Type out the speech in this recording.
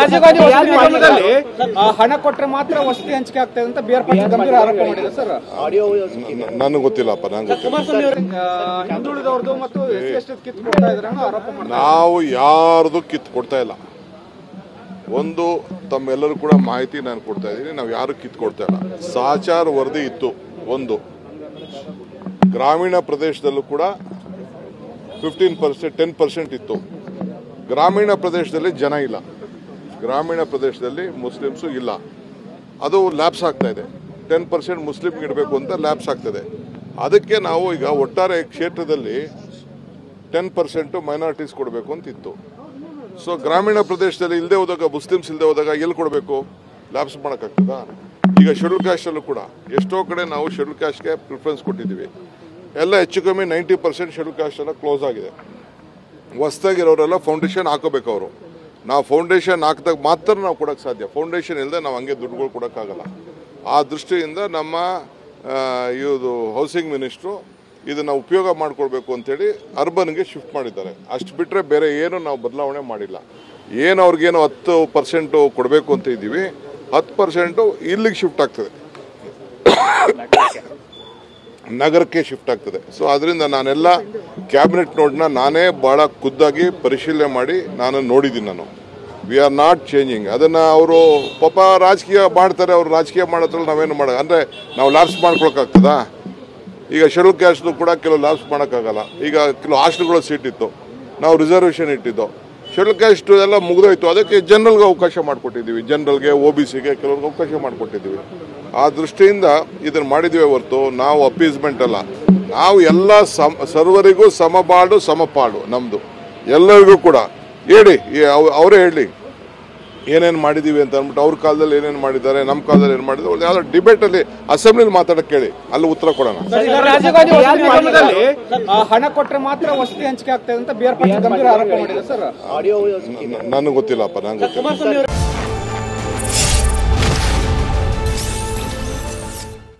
ರಾಜೀವ್ ಗಾಂಧಿ ವಸತಿ ನಿಗಮದಲ್ಲಿ ಹಣ ಕೊಟ್ಟರೆ ಮಾತ್ರ ವಸತಿ ಹಂಚಿಕೆ ಆಗ್ತದೆ ಅಂತ ಬಿಆರ್ ಪಾಟೀಲ್ ಗಂಭೀರ ಆರೋಪ ಮಾಡಿದೆ ಸರ್. ನನಗೆ ಗೊತ್ತಿಲ್ಲಪ್ಪ, ನಂಗೆ ಹಿಂದುಳಿದವ್ರದ್ದು ಮತ್ತು ಎಸ್ ಕಿತ್ತು ಕೊಡ್ತಾ ಇದ್ರೆ ಆರೋಪ ಮಾಡ್ತಾರೆ. ನಾವು ಯಾರ್ದು ಕಿತ್ತು ಕೊಡ್ತಾ ಇಲ್ಲ. ಒಂದು ತಮ್ಮೆಲ್ಲರೂ ಕೂಡ ಮಾಹಿತಿ ನಾನು ಕೊಡ್ತಾ ಇದ್ದೀನಿ, ನಾವು ಯಾರು ಕಿತ್ತು ಕೊಡ್ತಾ ಇಲ್ಲ. ಸಹಚಾರ ವರದಿ ಇತ್ತು. ಒಂದು ಗ್ರಾಮೀಣ ಪ್ರದೇಶದಲ್ಲೂ ಕೂಡ 15% 10% ಇತ್ತು. ಗ್ರಾಮೀಣ ಪ್ರದೇಶದಲ್ಲಿ ಜನ ಇಲ್ಲ, ಗ್ರಾಮೀಣ ಪ್ರದೇಶದಲ್ಲಿ ಮುಸ್ಲಿಮ್ಸು ಇಲ್ಲ. ಅದು ಲ್ಯಾಪ್ಸ್ ಆಗ್ತಾ ಇದೆ. 10% ಮುಸ್ಲಿಮ್ಗೆ ಇಡಬೇಕು ಅಂತ ಲ್ಯಾಪ್ಸ್ ಆಗ್ತದೆ. ಅದಕ್ಕೆ ನಾವು ಈಗ ಒಟ್ಟಾರೆ ಕ್ಷೇತ್ರದಲ್ಲಿ 10% ಮೈನಾರಿಟೀಸ್ ಕೊಡಬೇಕು ಅಂತಿತ್ತು. ಸೊ ಗ್ರಾಮೀಣ ಪ್ರದೇಶದಲ್ಲಿ ಇಲ್ಲದೆ ಹೋದಾಗ, ಮುಸ್ಲಿಮ್ಸ್ ಇಲ್ಲದೆ ಹೋದಾಗ ಎಲ್ಲಿ ಕೊಡಬೇಕು? ಲ್ಯಾಪ್ಸ್ ಮಾಡೋಕ್ಕಾಗ್ತದಾ? ಈಗ ಶೆಡ್ಯೂಲ್ ಕ್ಯಾಸ್ಟಲ್ಲೂ ಕೂಡ ಎಷ್ಟೋ ಕಡೆ ನಾವು ಶೆಡ್ಯೂಲ್ ಕ್ಯಾಸ್ಟ್ಗೆ ಪ್ರಿಫರೆನ್ಸ್ ಕೊಟ್ಟಿದ್ದೀವಿ. ಎಲ್ಲ ಹೆಚ್ಚು ಕಮ್ಮಿ 90% ಶೆಡ್ಯೂಲ್ ಕ್ಯಾಸ್ಟ್ ಎಲ್ಲ ಕ್ಲೋಸ್ ಆಗಿದೆ. ಹೊಸ್ದಾಗಿರೋರೆಲ್ಲ ಫೌಂಡೇಶನ್ ಹಾಕೋಬೇಕು. ಅವರು ನಾವು ಫೌಂಡೇಶನ್ ಹಾಕಿದಾಗ ಮಾತ್ರ ನಾವು ಕೊಡೋಕ್ಕೆ ಸಾಧ್ಯ. ಫೌಂಡೇಶನ್ ಇಲ್ಲದೆ ನಾವು ಹಂಗೆ ದುಡ್ಡುಗಳು ಕೊಡೋಕ್ಕಾಗಲ್ಲ. ಆ ದೃಷ್ಟಿಯಿಂದ ನಮ್ಮ ಇದು ಹೌಸಿಂಗ್ ಮಿನಿಸ್ಟ್ರು ಇದನ್ನು ಉಪಯೋಗ ಮಾಡ್ಕೊಳ್ಬೇಕು ಅಂತೇಳಿ ಅರ್ಬನ್ಗೆ ಶಿಫ್ಟ್ ಮಾಡಿದ್ದಾರೆ. ಅಷ್ಟು ಬಿಟ್ಟರೆ ಬೇರೆ ಏನು ನಾವು ಬದಲಾವಣೆ ಮಾಡಿಲ್ಲ. ಏನು ಅವ್ರಿಗೇನು 10% ಕೊಡಬೇಕು ಅಂತ ಇದ್ದೀವಿ, 10% ಇಲ್ಲಿಗೆ ಶಿಫ್ಟ್ ಆಗ್ತದೆ, ನಗರಕ್ಕೆ ಶಿಫ್ಟ್ ಆಗ್ತದೆ. ಸೊ ಅದರಿಂದ ನಾನೆಲ್ಲ ಕ್ಯಾಬಿನೆಟ್ ನೋಡ್ನ ನಾನೇ ಭಾಳ ಖುದ್ದಾಗಿ ಪರಿಶೀಲನೆ ಮಾಡಿ ನಾನು ನೋಡಿದ್ದೀನಿ. We are not changing. ಅದನ್ನು ಅವರು ಪಾಪ ರಾಜಕೀಯ ಮಾಡ್ತಾರೆ. ಅವರು ರಾಜಕೀಯ ಮಾಡೋದ್ರಲ್ಲಿ ನಾವೇನು ಮಾಡೋದು ಅಂದರೆ ನಾವು ಲ್ಯಾಪ್ಸ್ ಮಾಡ್ಕೊಳಕ್ಕಾಗ್ತದಾ? ಈಗ ಶೆಡ್ಯೂಲ್ ಕ್ಯಾಸ್ಟ್ನು ಕೂಡ ಕೆಲವು ಲ್ಯಾಪ್ಸ್ ಮಾಡೋಕ್ಕಾಗಲ್ಲ. ಈಗ ಕೆಲವು ಹಾಸ್ಟೆಲ್ಗಳ ಸೀಟ್ ಇತ್ತು, ನಾವು ರಿಸರ್ವೇಷನ್ ಇಟ್ಟಿದ್ದು. ಶೆಡ್ಯೂಲ್ ಕ್ಯಾಸ್ಟ್ ಎಲ್ಲ ಮುಗಿದೋಯ್ತು. ಅದಕ್ಕೆ ಜನರಲ್ಗೆ ಅವಕಾಶ ಮಾಡಿಕೊಟ್ಟಿದ್ದೀವಿ. ಜನರಲ್ಗೆ, OBCಗೆ ಕೆಲವ್ರಿಗೆ ಅವಕಾಶ ಮಾಡಿಕೊಟ್ಟಿದ್ದೀವಿ. ಆ ದೃಷ್ಟಿಯಿಂದ ಇದನ್ನು ಮಾಡಿದ್ದೀವಿ ಹೊರತು ನಾವು ಅಪೀಸ್ಮೆಂಟ್ ಅಲ್ಲ. ನಾವು ಎಲ್ಲ ಸರ್ವರಿಗೂ ಸಮಬಾಡು ಸಮಪಾಡು ನಮ್ಮದು. ಎಲ್ಲರಿಗೂ ಕೂಡ ಹೇಳಿ, ಅವರೇ ಹೇಳಿ ಏನೇನು ಮಾಡಿದ್ದೀವಿ ಅಂತ ಅಂದ್ಬಿಟ್ಟು. ಅವ್ರ ಕಾಲದಲ್ಲಿ ಏನೇನು ಮಾಡಿದ್ದಾರೆ, ನಮ್ಮ ಕಾಲದಲ್ಲಿ ಏನು ಮಾಡಿದ್ರು, ಅವ್ರು ಯಾವುದೋ ಡಿಬೇಟಲ್ಲಿ ಅಸೆಂಬ್ಲಿಲಿ ಮಾತಾಡೋಕ್ಕೆ ಕೇಳಿ, ಅಲ್ಲಿ ಉತ್ತರ ಕೊಡೋಣ. ರಾಜೀವ್ ಗಾಂಧಿ ವಸತಿ ನಿಗಮದಲ್ಲಿ ಹಣ ಕೊಟ್ಟರೆ ಮಾತ್ರ ವಸತಿ ಹಂಚಿಕೆ ಆಗ್ತದೆ ಅಂತ ಬಿಆರ್ ಪಾಟೀಲ್ ಗಂಭೀರ ಆರೋಪ ಮಾಡಿದೆ ಸರ್. ನನಗೆ ಗೊತ್ತಿಲ್ಲಪ್ಪ, ನಂಗೆ ಗೊತ್ತಿಲ್ಲ.